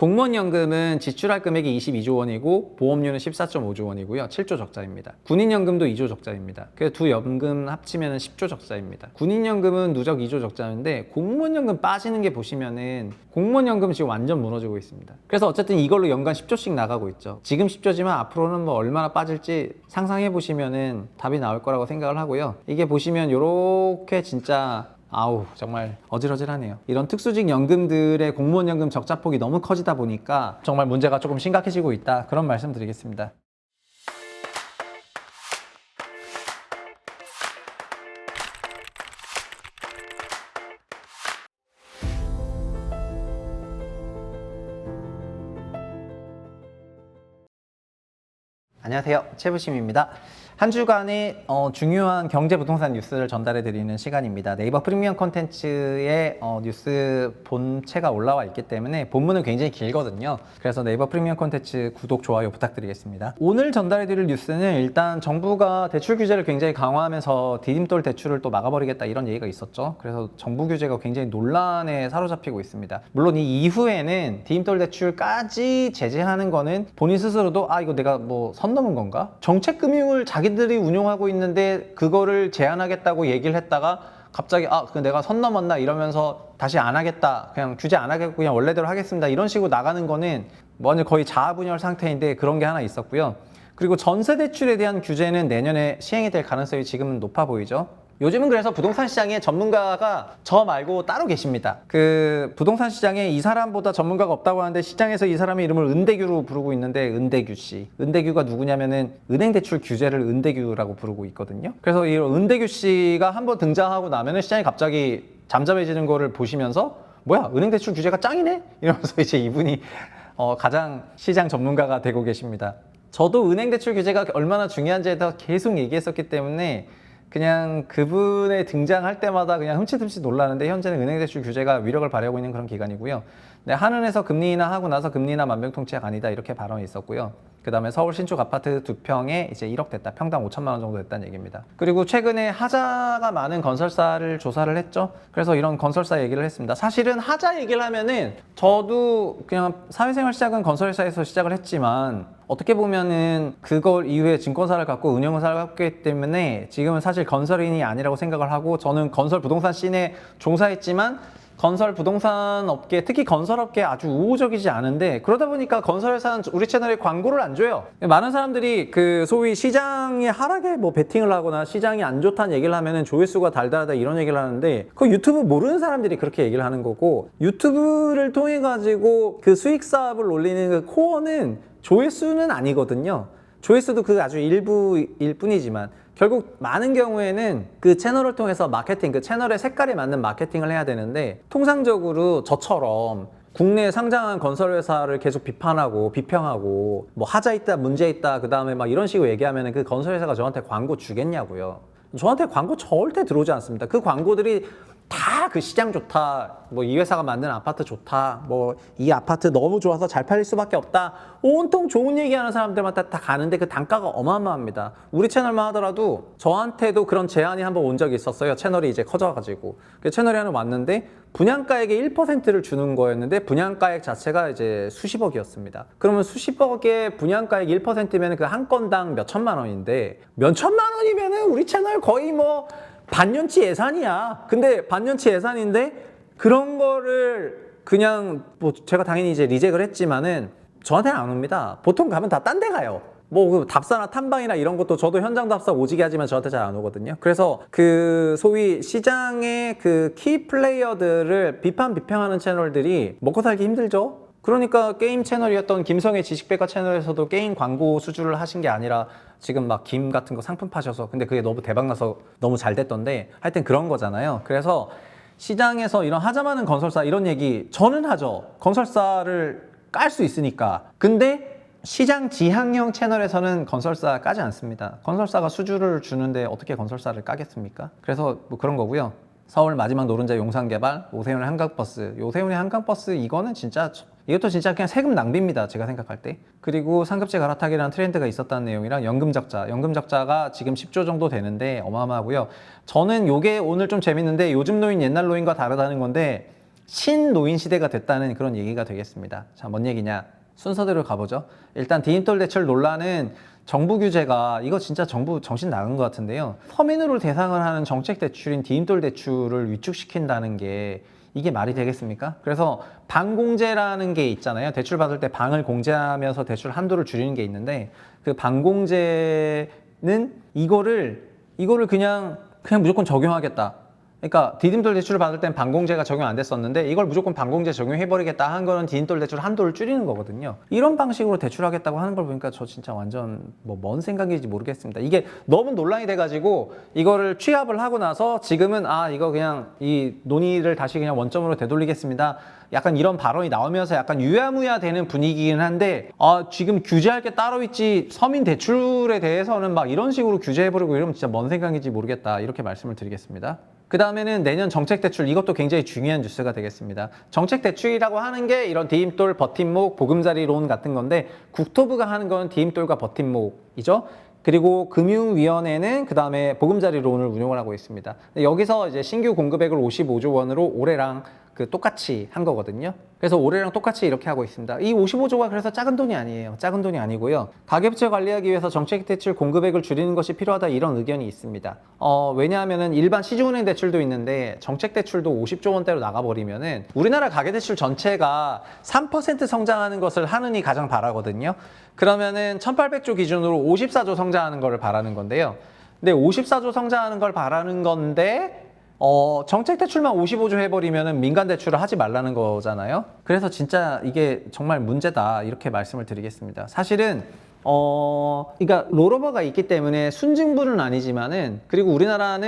공무원 연금은 지출할 금액이 22조 원이고 보험료는 14.5조 원이고요. 7조 적자입니다. 군인연금도 2조 적자입니다. 그래서 두 연금 합치면 10조 적자입니다. 군인연금은 누적 2조 적자인데 공무원 연금 빠지는 게 보시면은 공무원 연금 지금 완전 무너지고 있습니다. 그래서 어쨌든 이걸로 연간 10조씩 나가고 있죠. 지금 10조지만 앞으로는 뭐 얼마나 빠질지 상상해 보시면은 답이 나올 거라고 생각을 하고요. 이게 보시면 요렇게 진짜 아우 정말 어질어질하네요. 이런 특수직 연금들의 공무원 연금 적자폭이 너무 커지다 보니까 정말 문제가 조금 심각해지고 있다, 그런 말씀 드리겠습니다. 안녕하세요, 최부심입니다. 한 주간의 중요한 경제 부동산 뉴스를 전달해 드리는 시간입니다. 네이버 프리미엄 콘텐츠에 뉴스 본체가 올라와 있기 때문에 본문은 굉장히 길거든요. 그래서 네이버 프리미엄 콘텐츠 구독, 좋아요 부탁드리겠습니다. 오늘 전달해 드릴 뉴스는 일단 정부가 대출 규제를 굉장히 강화하면서 디딤돌 대출을 또 막아버리겠다, 이런 얘기가 있었죠. 그래서 정부 규제가 굉장히 논란에 사로잡히고 있습니다. 물론 이 이후에는 디딤돌 대출까지 제재하는 거는 본인 스스로도 이거 내가 뭐 선 넘은 건가? 정책금융을 자기들이 운용하고 있는데 그거를 제한하겠다고 얘기를 했다가 갑자기 내가 선 넘었나 이러면서 다시 안 하겠다, 그냥 규제 안 하겠고 그냥 원래대로 하겠습니다, 이런 식으로 나가는 거는 완전 거의 자아분열 상태인데, 그런 게 하나 있었고요. 그리고 전세 대출에 대한 규제는 내년에 시행이 될 가능성이 지금은 높아 보이죠. 요즘은 그래서 부동산 시장에 전문가가 저 말고 따로 계십니다. 그 부동산 시장에 이 사람보다 전문가가 없다고 하는데 시장에서 이 사람의 이름을 은대규로 부르고 있는데, 은대규 씨. 은대규가 누구냐면은 은행 대출 규제를 은대규라고 부르고 있거든요. 그래서 이 은대규 씨가 한번 등장하고 나면은 시장이 갑자기 잠잠해지는 거를 보시면서 뭐야, 은행 대출 규제가 짱이네? 이러면서 이제 이분이 가장 시장 전문가가 되고 계십니다. 저도 은행 대출 규제가 얼마나 중요한지에 대해서 계속 얘기했었기 때문에 그냥 그분의 등장할 때마다 그냥 흠칫흠칫 놀라는데, 현재는 은행대출 규제가 위력을 발휘하고 있는 그런 기간이고요. 네, 한은에서 금리 인하 하고 나서 금리 인하 만병통치약 아니다, 이렇게 발언이 있었고요. 그 다음에 서울 신축 아파트 2평에 이제 1억 됐다, 평당 5천만 원 정도 됐다는 얘기입니다. 그리고 최근에 하자가 많은 건설사를 조사를 했죠. 그래서 이런 건설사 얘기를 했습니다. 사실은 하자 얘기를 하면은 저도 그냥 사회생활 시작은 건설회사에서 시작을 했지만, 어떻게 보면은 그걸 이후에 증권사를 갖고 운영사를 갖고 있기 때문에 지금은 사실 건설인이 아니라고 생각을 하고, 저는 건설 부동산 씬에 종사했지만 건설 부동산 업계, 특히 건설업계에 아주 우호적이지 않은데, 그러다 보니까 건설회사는 우리 채널에 광고를 안 줘요. 많은 사람들이 그 소위 시장의 하락에 뭐 베팅을 하거나 시장이 안 좋다는 얘기를 하면은 조회수가 달달하다, 이런 얘기를 하는데, 그 유튜브 모르는 사람들이 그렇게 얘기를 하는 거고, 유튜브를 통해 가지고 그 수익 사업을 올리는 그 코어는 조회수는 아니거든요. 조회수도 그 아주 일부일 뿐이지만, 결국 많은 경우에는 그 채널을 통해서 마케팅, 그 채널의 색깔에 맞는 마케팅을 해야 되는데, 통상적으로 저처럼 국내에 상장한 건설회사를 계속 비판하고 비평하고 뭐 하자 있다, 문제 있다, 그 다음에 막 이런 식으로 얘기하면 그 건설회사가 저한테 광고 주겠냐고요. 저한테 광고 절대 들어오지 않습니다. 그 광고들이 다 그 시장 좋다, 뭐 이 회사가 만든 아파트 좋다, 뭐 이 아파트 너무 좋아서 잘 팔릴 수밖에 없다, 온통 좋은 얘기하는 사람들마다 다 가는데 그 단가가 어마어마합니다. 우리 채널만 하더라도 저한테도 그런 제안이 한번 온 적이 있었어요. 채널이 이제 커져가지고 그 채널이 하나 왔는데 분양가액의 1%를 주는 거였는데, 분양가액 자체가 이제 수십억이었습니다. 그러면 수십억의 분양가액 1%면 그 한 건당 몇 천만 원인데, 몇 천만 원이면은 우리 채널 거의 뭐 반년치 예산이야. 근데 반년치 예산인데 그런 거를 그냥 뭐 제가 당연히 이제 리젝을 했지만은 저한테는 안 옵니다. 보통 가면 다 딴 데 가요. 뭐 그 답사나 탐방이나 이런 것도 저도 현장 답사 오지게 하지만 저한테 잘 안 오거든요. 그래서 그 소위 시장의 그 키 플레이어들을 비평하는 채널들이 먹고 살기 힘들죠. 그러니까 게임 채널이었던 김성의 지식백과 채널에서도 게임 광고 수주를 하신 게 아니라 지금 막 김 같은 거 상품 파셔서, 근데 그게 너무 대박나서 너무 잘 됐던데, 하여튼 그런 거잖아요. 그래서 시장에서 이런 하자 많은 건설사 이런 얘기 저는 하죠. 건설사를 깔 수 있으니까. 근데 시장 지향형 채널에서는 건설사 까지 않습니다. 건설사가 수주를 주는데 어떻게 건설사를 까겠습니까? 그래서 뭐 그런 거고요. 서울 마지막 노른자 용산개발, 오세훈의 한강버스. 오세훈의 한강버스 이거는 진짜, 이것도 진짜 그냥 세금 낭비입니다, 제가 생각할 때. 그리고 상급제 갈아타기라는 트렌드가 있었다는 내용이랑 연금적자가 지금 10조 정도 되는데 어마어마하고요. 저는 요게 오늘 좀 재밌는데, 요즘 노인 옛날 노인과 다르다는 건데, 신노인 시대가 됐다는 그런 얘기가 되겠습니다. 자, 뭔 얘기냐? 순서대로 가보죠. 일단 디딤돌 대출 논란은 정부 규제가 이거 진짜 정부 정신 나간 것 같은데요. 서민으로 대상을 하는 정책 대출인 디딤돌 대출을 위축시킨다는 게 이게 말이 되겠습니까? 그래서 방공제라는 게 있잖아요. 대출 받을 때 방을 공제하면서 대출 한도를 줄이는 게 있는데 그 방공제는 이거를 그냥 무조건 적용하겠다. 그러니까 디딤돌 대출을 받을 땐 방공제가 적용 안 됐었는데 이걸 무조건 방공제 적용해버리겠다 한 거는 디딤돌 대출 한도를 줄이는 거거든요. 이런 방식으로 대출하겠다고 하는 걸 보니까 저 진짜 완전 뭐 뭔 생각인지 모르겠습니다. 이게 너무 논란이 돼가지고 이거를 취합을 하고 나서 지금은 이거 그냥 이 논의를 다시 그냥 원점으로 되돌리겠습니다. 약간 이런 발언이 나오면서 약간 유야무야 되는 분위기긴 한데 지금 규제할 게 따로 있지 서민 대출에 대해서는 막 이런 식으로 규제해버리고 이러면 진짜 뭔 생각인지 모르겠다 이렇게 말씀을 드리겠습니다. 그 다음에는 내년 정책대출, 이것도 굉장히 중요한 뉴스가 되겠습니다. 정책대출이라고 하는 게 이런 디딤돌, 버팀목, 보금자리론 같은 건데 국토부가 하는 건 디딤돌과 버팀목이죠. 그리고 금융위원회는 그 다음에 보금자리론을 운용을 하고 있습니다. 여기서 이제 신규 공급액을 55조 원으로 올해랑 똑같이 한 거거든요. 그래서 올해랑 똑같이 이렇게 하고 있습니다. 이 55조가 그래서 작은 돈이 아니에요. 작은 돈이 아니고요. 가계부채 관리하기 위해서 정책대출 공급액을 줄이는 것이 필요하다 이런 의견이 있습니다. 왜냐하면은 일반 시중은행 대출도 있는데 정책대출도 50조 원대로 나가버리면은 우리나라 가계대출 전체가 3% 성장하는 것을 하느니 가장 바라거든요. 그러면은 1800조 기준으로 54조 성장하는 거를 바라는 건데요. 근데 54조 성장하는 걸 바라는 건데 정책 대출만 55조 해버리면은 민간 대출을 하지 말라는 거잖아요. 그래서 진짜 이게 정말 문제다 이렇게 말씀을 드리겠습니다. 사실은 그러니까 롤오버가 있기 때문에 순증분은 아니지만은 그리고 우리나라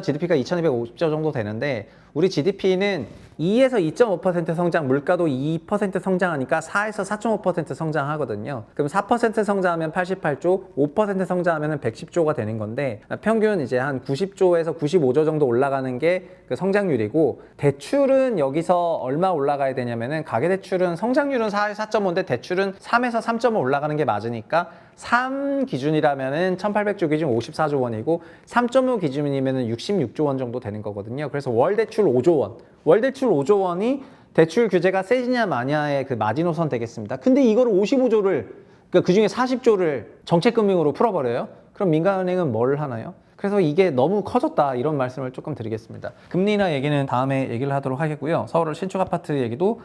GDP가 2250조 정도 되는데 우리 GDP는 2에서 2.5% 성장, 물가도 2% 성장하니까 4에서 4.5% 성장하거든요. 그럼 4% 성장하면 88조, 5% 성장하면 110조가 되는 건데 평균 이제 한 90조에서 95조 정도 올라가는 게 그 성장률이고 대출은 여기서 얼마 올라가야 되냐면은 가계대출은 성장률은 4에서 4.5인데 대출은 3에서 3.5 올라가는 게 맞으니까 3 기준이라면은 1800조 기준 54조 원이고 3.5 기준이면은 66조 원 정도 되는 거거든요. 그래서 월 대출 5조 원. 월 대출 5조 원이 대출 규제가 세지냐 마냐의 그 마지노선 되겠습니다. 근데 이거를 55조를 그러니까 그중에 40조를 정책금융으로 풀어버려요. 그럼 민간은행은 뭘 하나요? 그래서 이게 너무 커졌다 이런 말씀을 조금 드리겠습니다. 금리 인하 얘기는 다음에 얘기를 하도록 하겠고요. 서울 신축 아파트 얘기도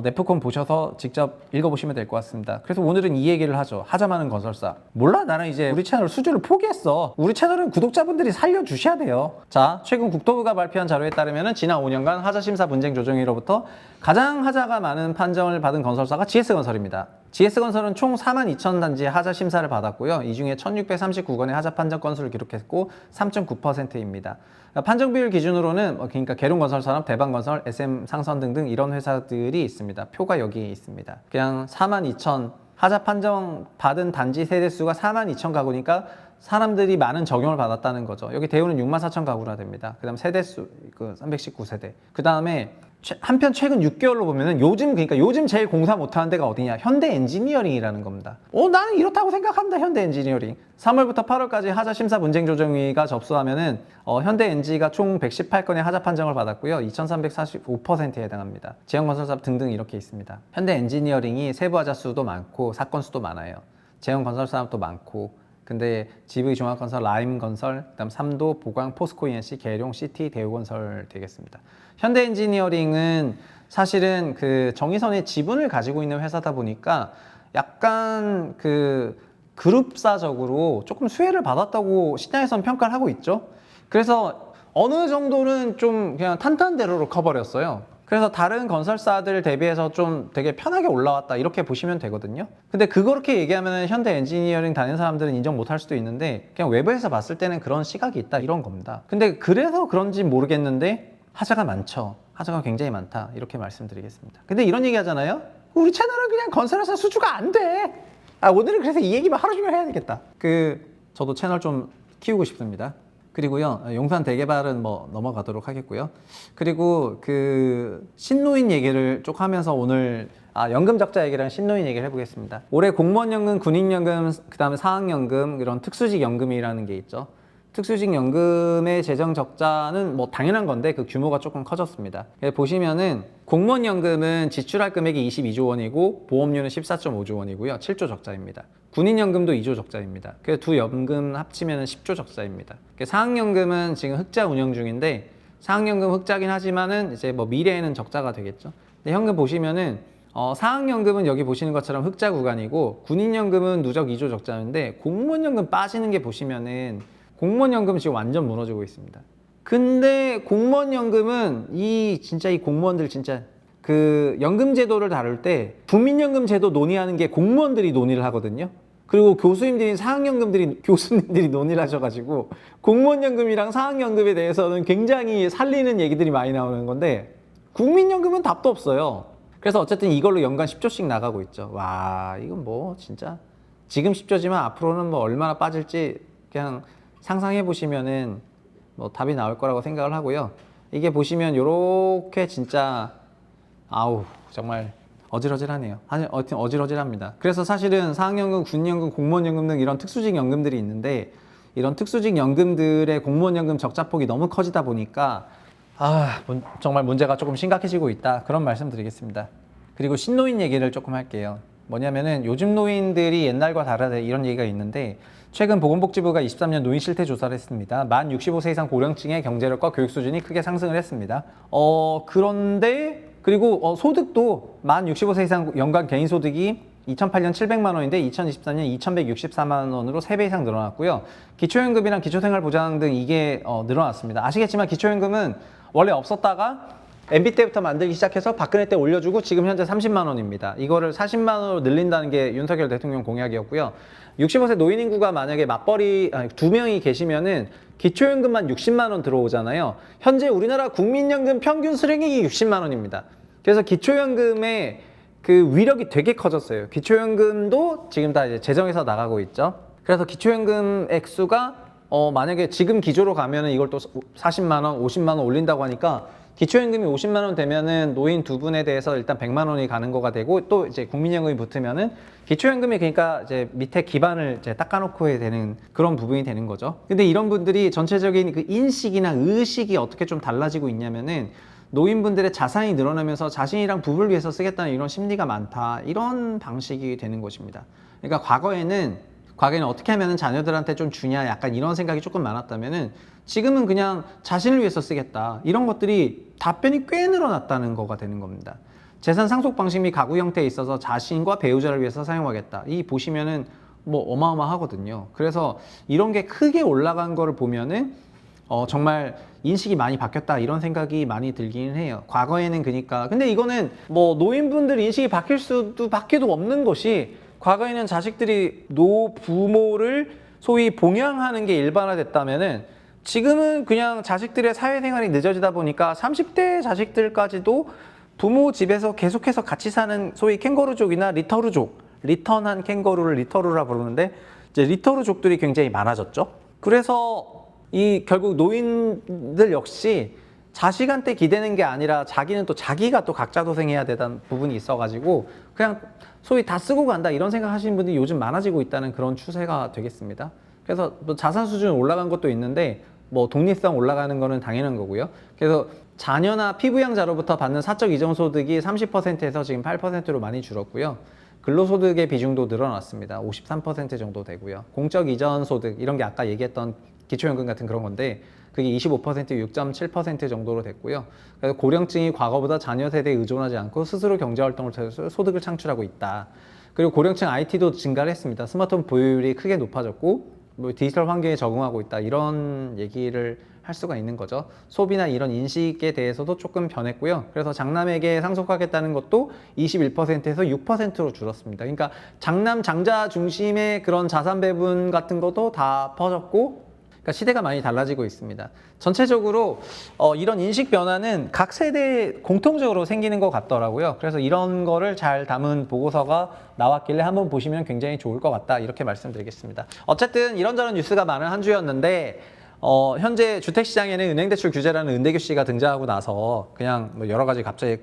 네프콘 보셔서 직접 읽어보시면 될 것 같습니다. 그래서 오늘은 이 얘기를 하죠. 하자마는 건설사. 몰라, 나는 이제 우리 채널 수주를 포기했어. 우리 채널은 구독자분들이 살려주셔야 돼요. 자, 최근 국토부가 발표한 자료에 따르면 지난 5년간 하자심사 분쟁 조정위로부터 가장 하자가 많은 판정을 받은 건설사가 GS건설입니다. GS건설은 총 42,000단지 하자 심사를 받았고요. 이 중에 1,639건의 하자 판정 건수를 기록했고 3.9%입니다. 판정 비율 기준으로는 그러니까 계룡건설산업, 대방건설, SM상선 등등 이런 회사들이 있습니다. 표가 여기 있습니다. 그냥 42,000 하자 판정 받은 단지 세대수가 42,000 가구니까 사람들이 많은 적용을 받았다는 거죠. 여기 대우는 64,000 가구나 됩니다. 그 다음 세대수 319세대. 그 다음에 한편 최근 6개월로 보면은 요즘 제일 공사 못하는 데가 어디냐? 현대 엔지니어링이라는 겁니다. 나는 이렇다고 생각한다. 현대 엔지니어링. 3월부터 8월까지 하자 심사 분쟁 조정위가 접수하면은 현대 엔지가 총 118건의 하자 판정을 받았고요. 2,345%에 해당합니다. 제형건설사업 등등 이렇게 있습니다. 현대 엔지니어링이 세부 하자 수도 많고 사건 수도 많아요. 제형건설사업도 많고. 근데 GV종합건설, 라임건설, 그다음 삼도, 보광, 포스코 ENC, 계룡, CT, 대우건설 되겠습니다. 현대엔지니어링은 사실은 그 정의선의 지분을 가지고 있는 회사다 보니까 약간 그 그룹사적으로 조금 수혜를 받았다고 시장에서는 평가를 하고 있죠. 그래서 어느 정도는 좀 그냥 탄탄대로로 커버렸어요. 그래서 다른 건설사들 대비해서 좀 되게 편하게 올라왔다 이렇게 보시면 되거든요. 근데 그렇게 얘기하면 현대 엔지니어링 다니는 사람들은 인정 못할 수도 있는데 그냥 외부에서 봤을 때는 그런 시각이 있다 이런 겁니다. 근데 그래서 그런지 모르겠는데 하자가 많죠. 하자가 굉장히 많다 이렇게 말씀드리겠습니다. 근데 이런 얘기 하잖아요. 우리 채널은 그냥 건설회사 수주가 안 돼. 오늘은 그래서 이 얘기만 하루 종일 해야 되겠다. 저도 채널 좀 키우고 싶습니다. 그리고요, 용산 대개발은 뭐 넘어가도록 하겠고요. 그리고 신노인 얘기를 쭉 하면서 오늘 연금 적자 얘기랑 신노인 얘기를 해보겠습니다. 올해 공무원연금, 군인연금, 그 다음에 사학연금 이런 특수직 연금이라는 게 있죠. 특수직 연금의 재정 적자는 뭐 당연한 건데 그 규모가 조금 커졌습니다. 보시면은 공무원 연금은 지출할 금액이 22조 원이고 보험료는 14.5조 원이고요. 7조 적자입니다. 군인 연금도 2조 적자입니다. 그래서 두 연금 합치면 10조 적자입니다. 사학연금은 지금 흑자 운영 중인데 사학연금 흑자긴 하지만은 이제 뭐 미래에는 적자가 되겠죠. 근데 현금 보시면은 사학연금은 여기 보시는 것처럼 흑자 구간이고 군인연금은 누적 2조 적자인데 공무원연금 빠지는 게 보시면은 공무원연금 지금 완전 무너지고 있습니다. 근데 공무원연금은 진짜 이 공무원들 진짜 그 연금제도를 다룰 때 국민연금 제도 논의하는 게 공무원들이 논의를 하거든요. 그리고 교수님들이 논의를 하셔가지고 공무원연금이랑 사학연금에 대해서는 굉장히 살리는 얘기들이 많이 나오는 건데 국민연금은 답도 없어요. 그래서 어쨌든 이걸로 연간 10조씩 나가고 있죠. 와, 이건 뭐 진짜 지금 10조지만 앞으로는 뭐 얼마나 빠질지 그냥 상상해 보시면은 뭐 답이 나올 거라고 생각을 하고요. 이게 보시면 요렇게 진짜 아우 정말 어질어질하네요. 하여튼 어질어질합니다. 그래서 사실은 사학연금, 군연금, 공무원연금 등 이런 특수직 연금들이 있는데 이런 특수직 연금들의 공무원연금 적자폭이 너무 커지다 보니까 정말 문제가 조금 심각해지고 있다. 그런 말씀 드리겠습니다. 그리고 신노인 얘기를 조금 할게요. 뭐냐면은 요즘 노인들이 옛날과 다르다 이런 얘기가 있는데 최근 보건복지부가 23년 노인 실태 조사를 했습니다. 만 65세 이상 고령층의 경제력과 교육 수준이 크게 상승을 했습니다. 그런데 그리고 소득도 만 65세 이상 연간 개인 소득이 2008년 700만 원인데 2024년 2164만 원으로 3배 이상 늘어났고요. 기초연금이랑 기초생활보장 등 이게 늘어났습니다. 아시겠지만 기초연금은 원래 없었다가 MB 때부터 만들기 시작해서 박근혜 때 올려주고 지금 현재 30만 원입니다. 이거를 40만 원으로 늘린다는 게 윤석열 대통령 공약이었고요. 65세 노인 인구가 만약에 맞벌이 2명이 계시면은 기초연금만 60만 원 들어오잖아요. 현재 우리나라 국민연금 평균 수령액이 60만 원입니다. 그래서 기초연금의 그 위력이 되게 커졌어요. 기초연금도 지금 다 이제 재정에서 나가고 있죠. 그래서 기초연금 액수가 만약에 지금 기조로 가면은 이걸 또 40만 원, 50만 원 올린다고 하니까 기초연금이 50만 원 되면은 노인 두 분에 대해서 일단 100만 원이 가는 거가 되고 또 이제 국민연금이 붙으면은 기초연금이 그러니까 이제 밑에 기반을 이제 닦아놓고 해야 되는 그런 부분이 되는 거죠. 근데 이런 분들이 전체적인 그 인식이나 의식이 어떻게 좀 달라지고 있냐면은 노인분들의 자산이 늘어나면서 자신이랑 부부를 위해서 쓰겠다는 이런 심리가 많다. 이런 방식이 되는 것입니다. 그러니까 과거에는 어떻게 하면 자녀들한테 좀 주냐 약간 이런 생각이 조금 많았다면은 지금은 그냥 자신을 위해서 쓰겠다. 이런 것들이 답변이 꽤 늘어났다는 거가 되는 겁니다. 재산 상속 방식 및 가구 형태에 있어서 자신과 배우자를 위해서 사용하겠다. 이 보시면은 뭐 어마어마하거든요. 그래서 이런 게 크게 올라간 거를 보면은 정말 인식이 많이 바뀌었다 이런 생각이 많이 들긴 해요. 과거에는 그러니까 근데 이거는 뭐 노인분들 인식이 바뀔 수도 밖에도 없는 것이 과거에는 자식들이 노부모를 소위 봉양하는 게 일반화됐다면은 지금은 그냥 자식들의 사회생활이 늦어지다 보니까 30대 자식들까지도 부모 집에서 계속해서 같이 사는 소위 캥거루족이나 리터루족, 리턴한 캥거루를 리터루라 부르는데 이제 리터루족들이 굉장히 많아졌죠. 그래서 이 결국 노인들 역시 자식한테 기대는 게 아니라 자기는 또 자기가 또 각자 도생해야 되는 부분이 있어가지고 그냥 소위 다 쓰고 간다 이런 생각 하시는 분들이 요즘 많아지고 있다는 그런 추세가 되겠습니다. 그래서 뭐 자산 수준 올라간 것도 있는데 뭐 독립성 올라가는 거는 당연한 거고요. 그래서 자녀나 피부양자로부터 받는 사적 이전 소득이 30%에서 지금 8%로 많이 줄었고요. 근로소득의 비중도 늘어났습니다. 53% 정도 되고요. 공적 이전 소득 이런 게 아까 얘기했던 기초연금 같은 그런 건데 그게 25% 6.7% 정도로 됐고요. 그래서 고령층이 과거보다 자녀 세대에 의존하지 않고 스스로 경제활동을 통해서 소득을 창출하고 있다. 그리고 고령층 IT도 증가를 했습니다. 스마트폰 보유율이 크게 높아졌고 뭐 디지털 환경에 적응하고 있다. 이런 얘기를 할 수가 있는 거죠. 소비나 이런 인식에 대해서도 조금 변했고요. 그래서 장남에게 상속하겠다는 것도 21%에서 6%로 줄었습니다. 그러니까 장남, 장자 중심의 그런 자산 배분 같은 것도 다 퍼졌고 그러니까 시대가 많이 달라지고 있습니다. 전체적으로 이런 인식 변화는 각 세대에 공통적으로 생기는 것 같더라고요. 그래서 이런 거를 잘 담은 보고서가 나왔길래 한번 보시면 굉장히 좋을 것 같다 이렇게 말씀드리겠습니다. 어쨌든 이런저런 뉴스가 많은 한 주였는데 현재 주택시장에는 은행대출 규제라는 은대규 씨가 등장하고 나서 그냥 뭐 여러 가지 갑자기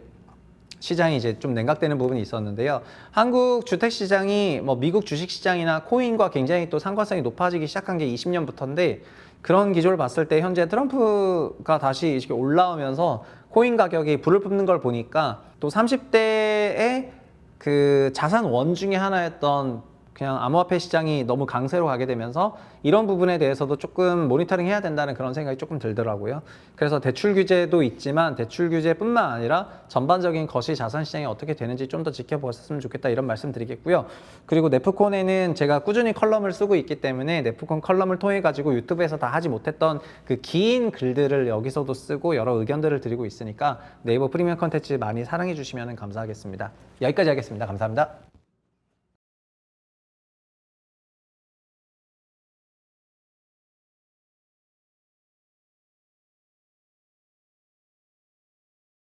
시장이 이제 좀 냉각되는 부분이 있었는데요. 한국 주택 시장이 뭐 미국 주식 시장이나 코인과 굉장히 또 상관성이 높아지기 시작한 게 20년부터인데 그런 기조를 봤을 때 현재 트럼프가 다시 이렇게 올라오면서 코인 가격이 불을 뿜는 걸 보니까 또 30대의 그 자산 원 중에 하나였던 그냥 암호화폐 시장이 너무 강세로 가게 되면서 이런 부분에 대해서도 조금 모니터링 해야 된다는 그런 생각이 조금 들더라고요. 그래서 대출 규제도 있지만 대출 규제뿐만 아니라 전반적인 거시 자산 시장이 어떻게 되는지 좀 더 지켜보셨으면 좋겠다 이런 말씀 드리겠고요. 그리고 네프콘에는 제가 꾸준히 컬럼을 쓰고 있기 때문에 네프콘 컬럼을 통해 가지고 유튜브에서 다 하지 못했던 그 긴 글들을 여기서도 쓰고 여러 의견들을 드리고 있으니까 네이버 프리미엄 컨텐츠 많이 사랑해 주시면 감사하겠습니다. 여기까지 하겠습니다. 감사합니다.